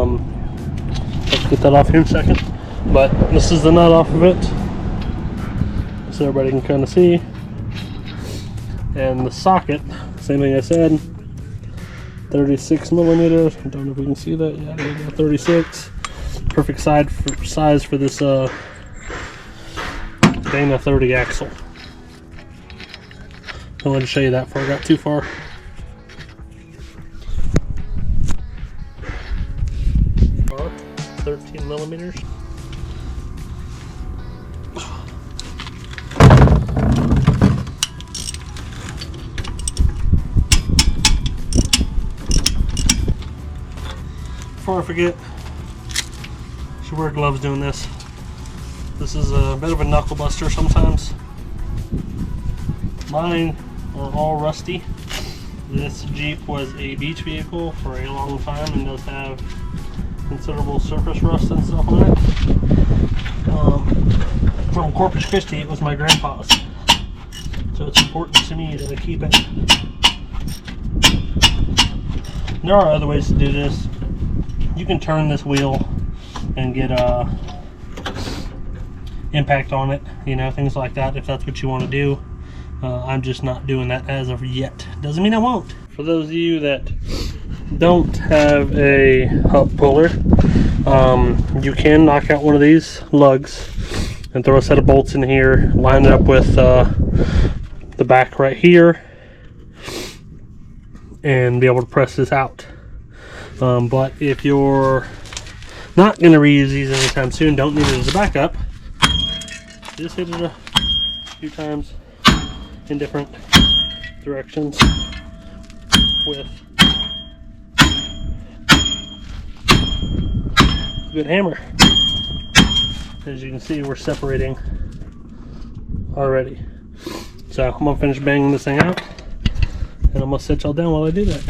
Let's get that off here in a second. But this is the nut off of it, so everybody can kind of see. And the socket, same thing I said, 36 millimeters. I don't know if we can see that. Yeah, there we go, 36. Perfect size for this Dana 30 axle. I wanted to show you that before I got too far. Bar, 13 millimeters. Before I forget, should wear gloves doing this. This is a bit of a knuckle buster sometimes. Mine are all rusty. This Jeep was a beach vehicle for a long time and does have considerable surface rust and stuff on it. From Corpus Christi, it was my grandpa's. So it's important to me that I keep it. There are other ways to do this. You can turn this wheel and get impact on it, you know, things like that, if that's what you want to do. I'm just not doing that as of yet. Doesn't mean I won't. For those of you that don't have a hub puller, you can knock out one of these lugs and throw a set of bolts in here, line it up with the back right here, and be able to press this out. But if you're not going to reuse these anytime soon, don't need it as a backup, just hit it a few times in different directions with a good hammer. As you can see, we're separating already. So I'm going to finish banging this thing out, and I'm going to set y'all down while I do that.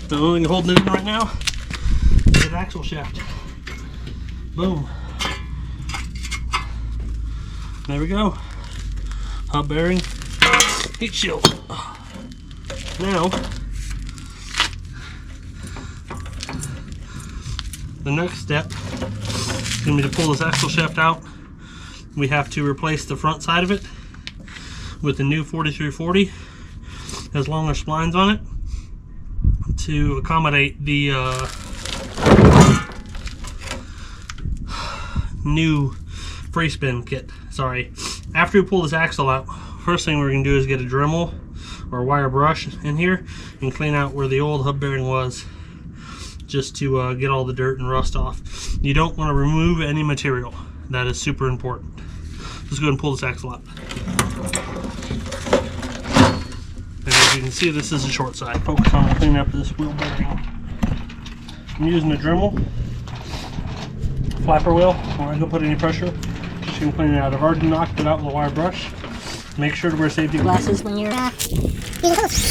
The only thing holding it in right now is that axle shaft. Boom. There we go. Hub bearing, heat shield. Now, the next step is going to be to pull this axle shaft out. We have to replace the front side of it with a new 4340. Has longer splines on it to accommodate the new free spin kit. Sorry. After we pull this axle out, first thing we're going to do is get a Dremel or a wire brush in here and clean out where the old hub bearing was, just to get all the dirt and rust off. You don't want to remove any material. That is super important. Let's go ahead and pull this axle out. And as you can see, this is the short side. Focus on cleaning up this wheel bearing. I'm using a Dremel flapper wheel. I'm not going to put any pressure. Just going to clean it out. I've already knocked it out with a wire brush. Make sure to wear safety glasses when you're using tools.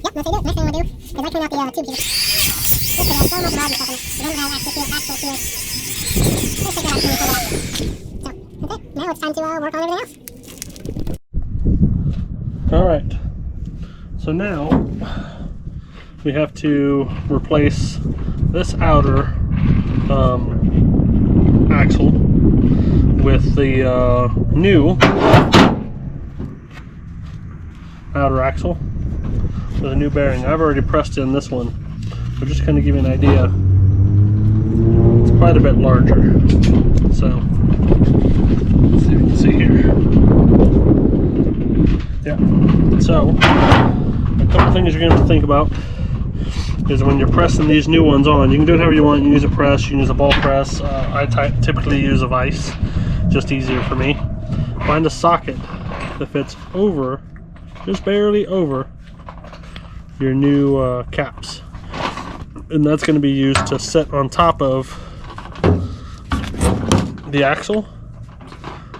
Next thing I want to do is I clean out the tube here. Just so much mud and stuff in it. You don't have access to it, actual to it. Let's take that out and pull that out. So, okay, now it's time to work on everything else. Alright, so now we have to replace this outer axle with the new outer axle with a new bearing. I've already pressed in this one, but just kind of give you an idea, it's quite a bit larger. So let's see if you can see here. Yeah, so a couple things you're going to have to think about is when you're pressing these new ones on, you can do it however you want. You can use a press, you can use a ball press. I typically use a vise, just easier for me. Find a socket that fits over, just barely over, your new caps, and that's going to be used to set on top of the axle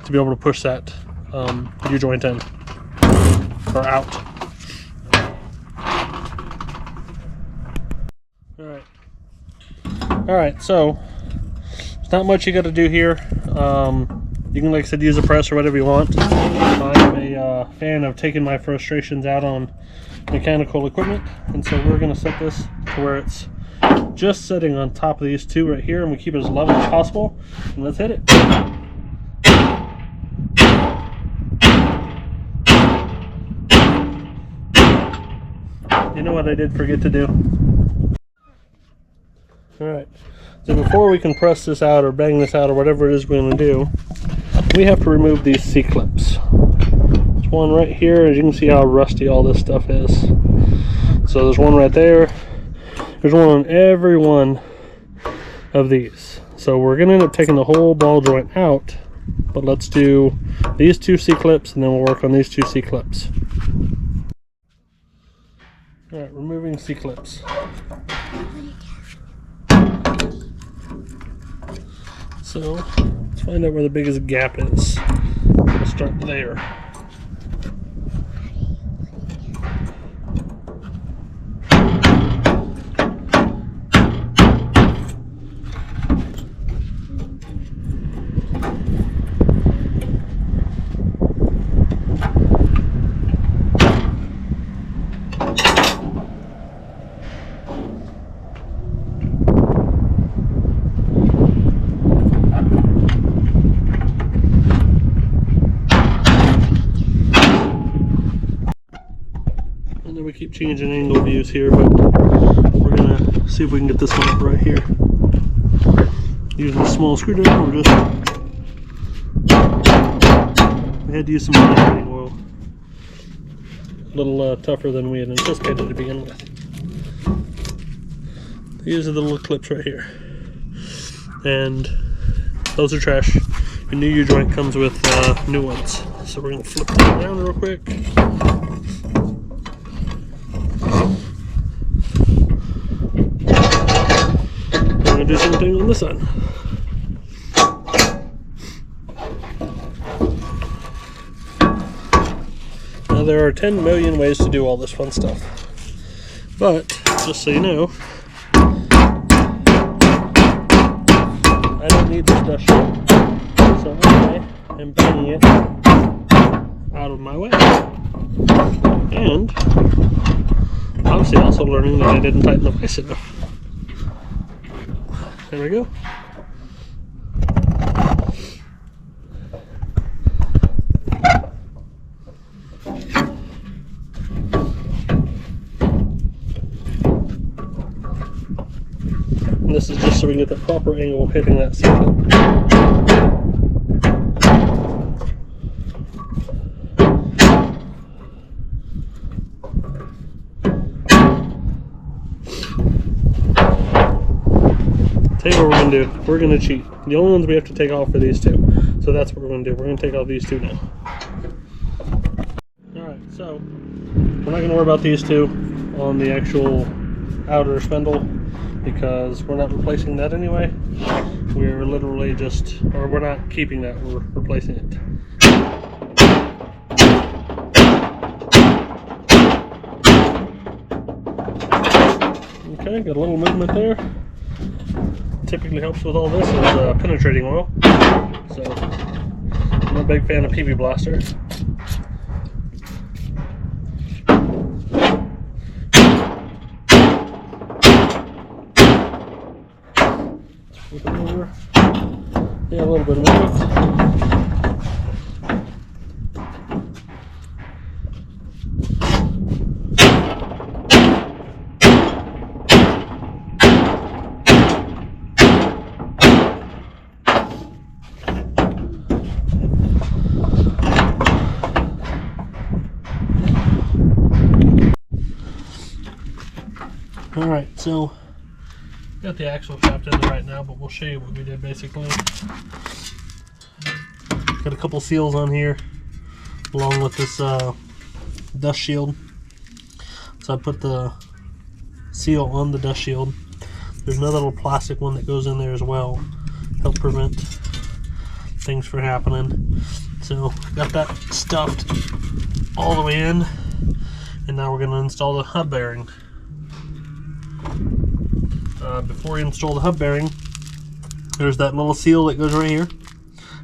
to be able to push that U-joint in, or out. Alright, so there's not much you got to do here. You can, like I said, use a press or whatever you want. I'm a fan of taking my frustrations out on mechanical equipment, and so we're going to set this to where it's just sitting on top of these two right here, and we keep it as level as possible. And let's hit it. You know what I did forget to do? Alright, so before we can press this out or bang this out or whatever it is we're going to do, we have to remove these C-clips. There's one right here, as you can see how rusty all this stuff is. So there's one right there. There's one on every one of these. So we're going to end up taking the whole ball joint out, but let's do these two C-clips and then we'll work on these two C-clips. Alright, removing C-clips. So let's find out where the biggest gap is. We'll start there. We keep changing angle views here, but we're gonna see if we can get this one up right here. Using a small screwdriver, we had to use some penetrating oil. A little tougher than we had anticipated to begin with. These are the little clips right here, and those are trash. Your new U-joint comes with new ones, so we're gonna flip that around real quick. Do something on this side. Now there are 10 million ways to do all this fun stuff, but just so you know, I don't need this dust shield, so I am banging it out of my way, and obviously also learning that I didn't tighten the vise enough. There we go. And this is just so we can get the proper angle of hitting that C-clip. Tell you what we're going to do. We're going to cheat. The only ones we have to take off are these two. So that's what we're going to do. We're going to take off these two now. Alright, so we're not going to worry about these two on the actual outer spindle because we're not replacing that anyway. We're literally just, or we're not keeping that, we're replacing it. Okay, got a little movement there. Typically helps with all this is penetrating oil. So I'm a big fan of PB Blaster. Flip it over. Yeah, a little bit of movement. Alright, so got the axle shaft in there right now, but we'll show you what we did basically. Got a couple seals on here along with this dust shield. So I put the seal on the dust shield. There's another little plastic one that goes in there as well, help prevent things from happening. So got that stuffed all the way in, and now we're going to install the hub bearing. Before we install the hub bearing, there's that little seal that goes right here,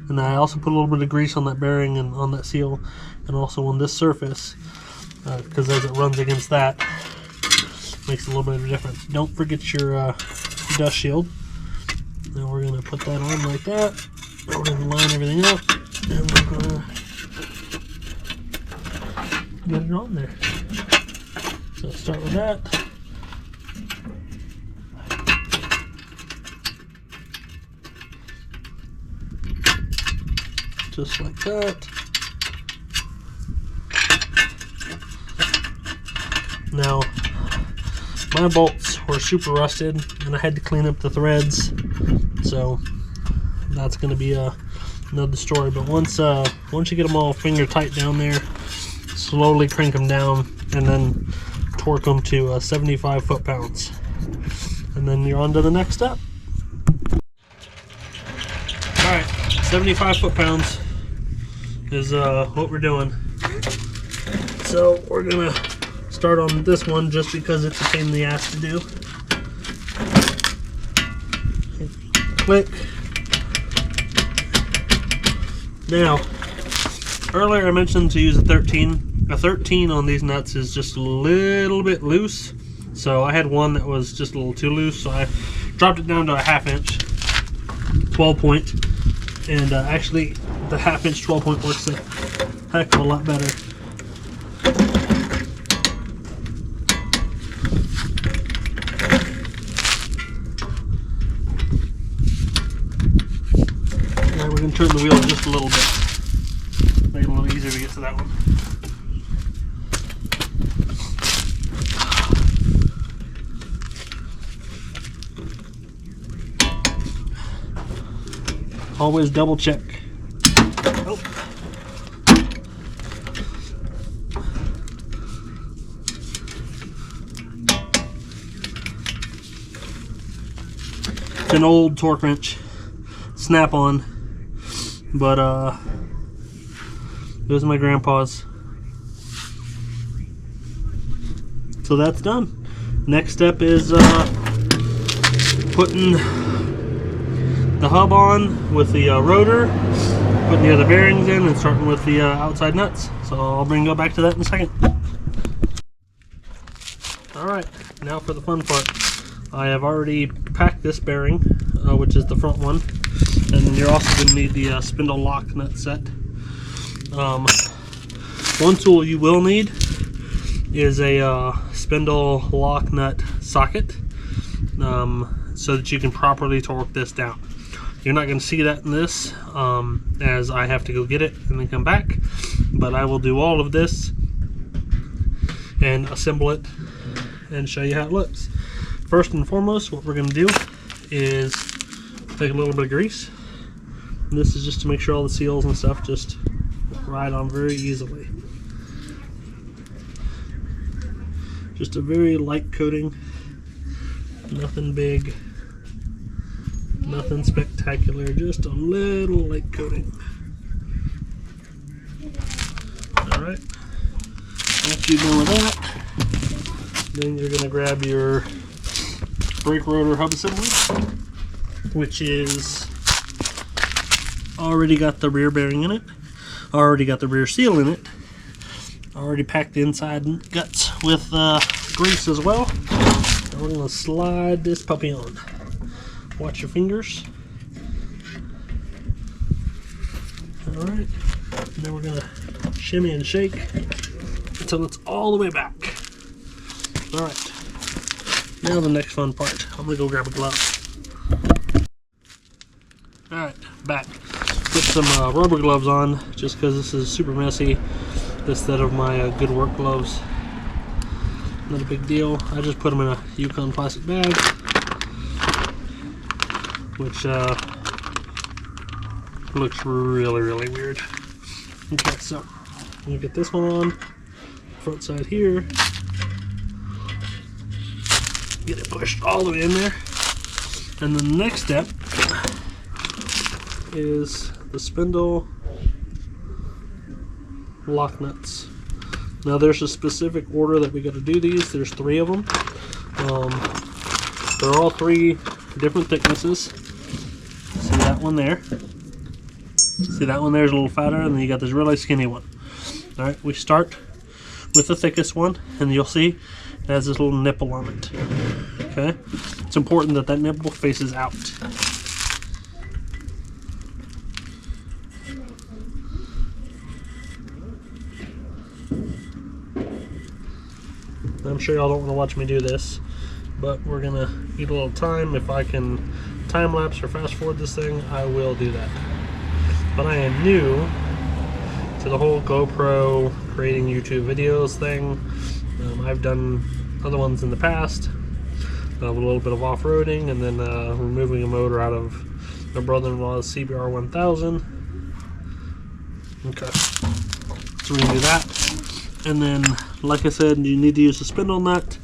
and I also put a little bit of grease on that bearing and on that seal, and also on this surface, because as it runs against that, makes a little bit of a difference. Don't forget your dust shield. Now we're going to put that on like that. We're going to line everything up, and we're going to get it on there. So let's start with that. Just like that. Now, my bolts were super rusted, and I had to clean up the threads, so that's going to be another story. But once you get them all finger tight down there, slowly crank them down, and then torque them to 75 foot-pounds, and then you're on to the next step. All right, 75 foot-pounds is what we're doing. So we're gonna start on this one just because it's a pain in the ass to do. Click. Now, earlier I mentioned to use a 13. A 13 on these nuts is just a little bit loose. So I had one that was just a little too loose, so I dropped it down to a 1/2 inch 12 point. And actually, the 1/2 inch 12 point works a heck of a lot better. Now we're going to turn the wheel just a little bit. Make it a little easier to get to that one. Always double check. Oh. It's an old torque wrench, snap-on, but it was my grandpa's. So that's done. Next step is putting the hub on with the rotor, putting the other bearings in, and starting with the outside nuts. So I'll go back to that in a second. Alright, now for the fun part. I have already packed this bearing, which is the front one, and then you're also going to need the spindle lock nut set. One tool you will need is a spindle lock nut socket, so that you can properly torque this down. You're not going to see that in this, as I have to go get it and then come back, but I will do all of this and assemble it and show you how it looks. First and foremost, what we're going to do is take a little bit of grease. And this is just to make sure all the seals and stuff just ride on very easily. Just a very light coating, nothing big. Nothing spectacular, just a little light coating. Alright, after you're done with that, then you're going to grab your brake rotor hub assembly, which is already got the rear bearing in it, already got the rear seal in it, already packed the inside guts with grease as well. And we're going to slide this puppy on. Watch your fingers. Alright, then we're going to shimmy and shake until it's all the way back. Alright, now the next fun part. I'm going to go grab a glove. Alright, back. Put some rubber gloves on just because this is super messy instead of my good work gloves. Not a big deal. I just put them in a Yukon plastic bag, which looks really, really weird. Okay, so I'm gonna get this one on, front side here, get it pushed all the way in there, and then the next step is the spindle lock nuts. Now there's a specific order that we got to do these. There's 3 of them. They're all 3 different thicknesses. See that one there? See that one there's a little fatter, and then you got this really skinny one. All right, we start with the thickest one, and you'll see it has this little nipple on it. Okay, it's important that that nipple faces out. I'm sure y'all don't want to watch me do this, but we're gonna eat a little time. If I can time lapse or fast forward this thing, I will do that. But I am new to the whole GoPro creating YouTube videos thing. I've done other ones in the past, a little bit of off-roading, and then removing a motor out of my brother-in-law's CBR 1000. Okay, so we're gonna do that. And then, like I said, you need to use the spindle nut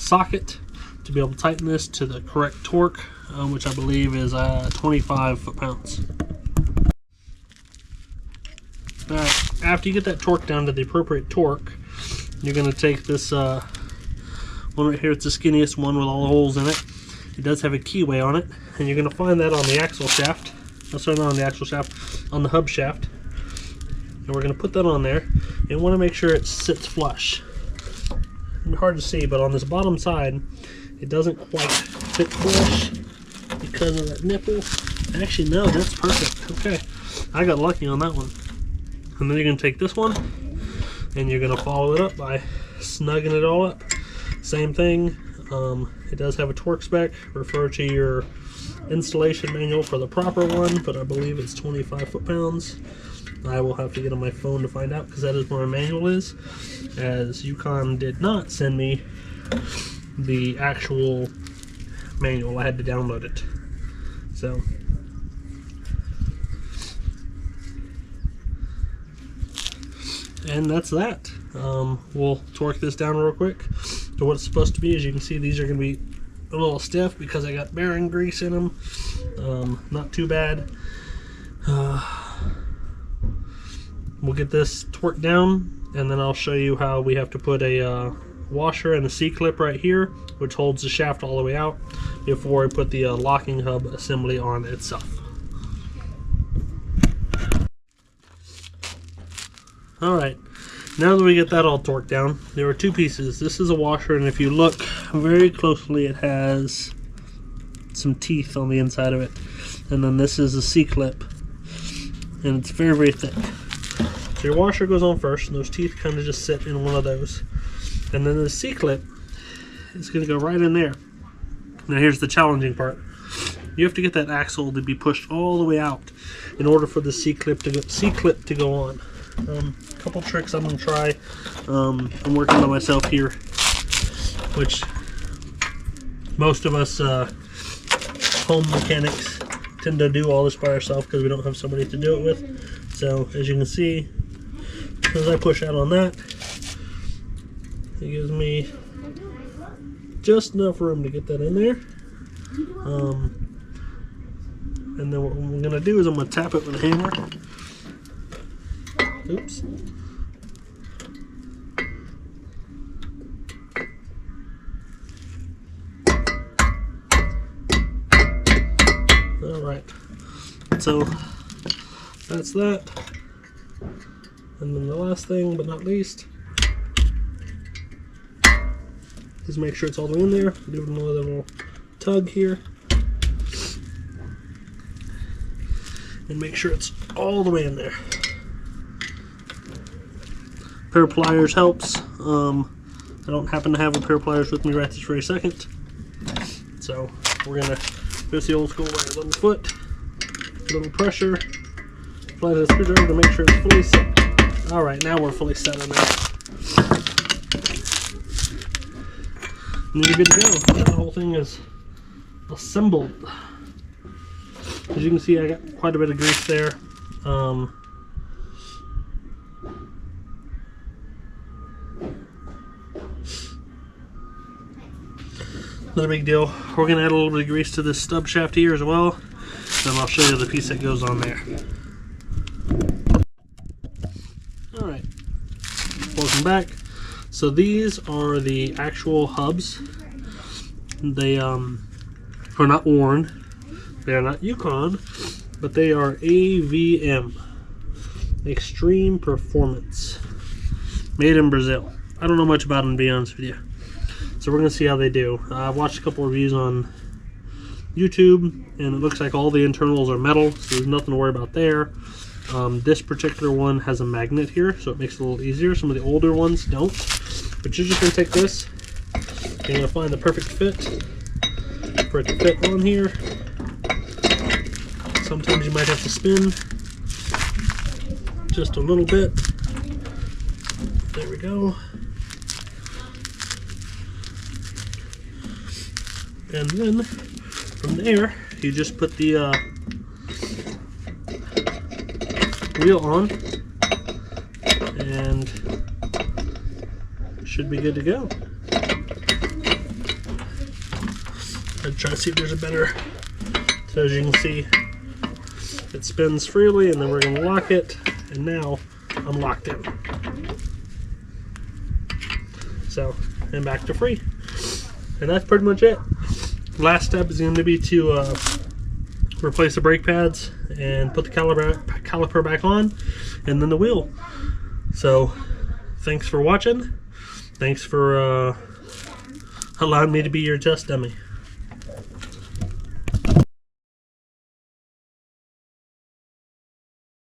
socket to be able to tighten this to the correct torque, which I believe is 25 foot-pounds. Alright, after you get that torque down to the appropriate torque, you're going to take this one right here. It's the skinniest one with all the holes in it. It does have a keyway on it, and you're going to find that on the axle shaft. Oh, sorry, not on the axle shaft, on the hub shaft. And we're going to put that on there. You want to make sure it sits flush. It's hard to see, but on this bottom side, it doesn't quite fit flush because of that nipple. Actually, no, that's perfect. Okay, I got lucky on that one. And then you're going to take this one, and you're going to follow it up by snugging it all up. Same thing. It does have a torque spec. Refer to your installation manual for the proper one, but I believe it's 25 foot-pounds. I will have to get on my phone to find out, because that is where my manual is, as Yukon did not send me the actual manual. I had to download it. So and that's that. We'll torque this down real quick to what it's supposed to be. As you can see, these are going to be a little stiff because I got bearing grease in them. Not too bad. We'll get this torqued down, and then I'll show you how we have to put a washer and a C-clip right here, which holds the shaft all the way out, before I put the locking hub assembly on itself. Alright, now that we get that all torqued down, there are 2 pieces. This is a washer, and if you look very closely, it has some teeth on the inside of it. And then this is a C-clip, and it's very, very thick. So your washer goes on first, and those teeth kind of just sit in one of those. And then the C-clip is going to go right in there. Now here's the challenging part. You have to get that axle to be pushed all the way out in order for the C-clip to go on. A couple tricks I'm going to try. I'm working on myself here, which most of us home mechanics tend to do all this by ourselves because we don't have somebody to do it with. So as you can see, as I push out on that, it gives me just enough room to get that in there. And then what I'm going to do is I'm going to tap it with a hammer. Oops. Alright. So that's that. And then the last thing, but not least, is make sure it's all the way in there. Give it another little tug here. And make sure it's all the way in there. A pair of pliers helps. I don't happen to have a pair of pliers with me right this very second. So we're going to go the old school way. A little foot, a little pressure, apply the screwdriver to make sure it's fully set. Alright, now we're fully set on that. And you're good to go. The whole thing is assembled. As you can see, I got quite a bit of grease there. Not a big deal. We're going to add a little bit of grease to this stub shaft here as well. Then I'll show you the piece that goes on there. All right, welcome back. So these are the actual hubs. They are not worn. They are not Yukon, but they are AVM, Extreme Performance, made in Brazil. I don't know much about them, to be honest with you. So we're gonna see how they do. I've watched a couple reviews on YouTube, and it looks like all the internals are metal, so there's nothing to worry about there. This particular one has a magnet here, so it makes it a little easier. Some of the older ones don't. But you're just gonna take this, you're gonna find the perfect fit for it to fit on here. Sometimes you might have to spin just a little bit. There we go. And then from there, you just put the wheel on, and should be good to go. I'll try to see if there's a better. So as you can see, it spins freely, and then we're going to lock it, and now I'm locked in. So, and back to free. And that's pretty much it. Last step is going to be to replace the brake pads and put the caliper back on, and then the wheel. So, thanks for watching. Thanks for allowing me to be your test dummy.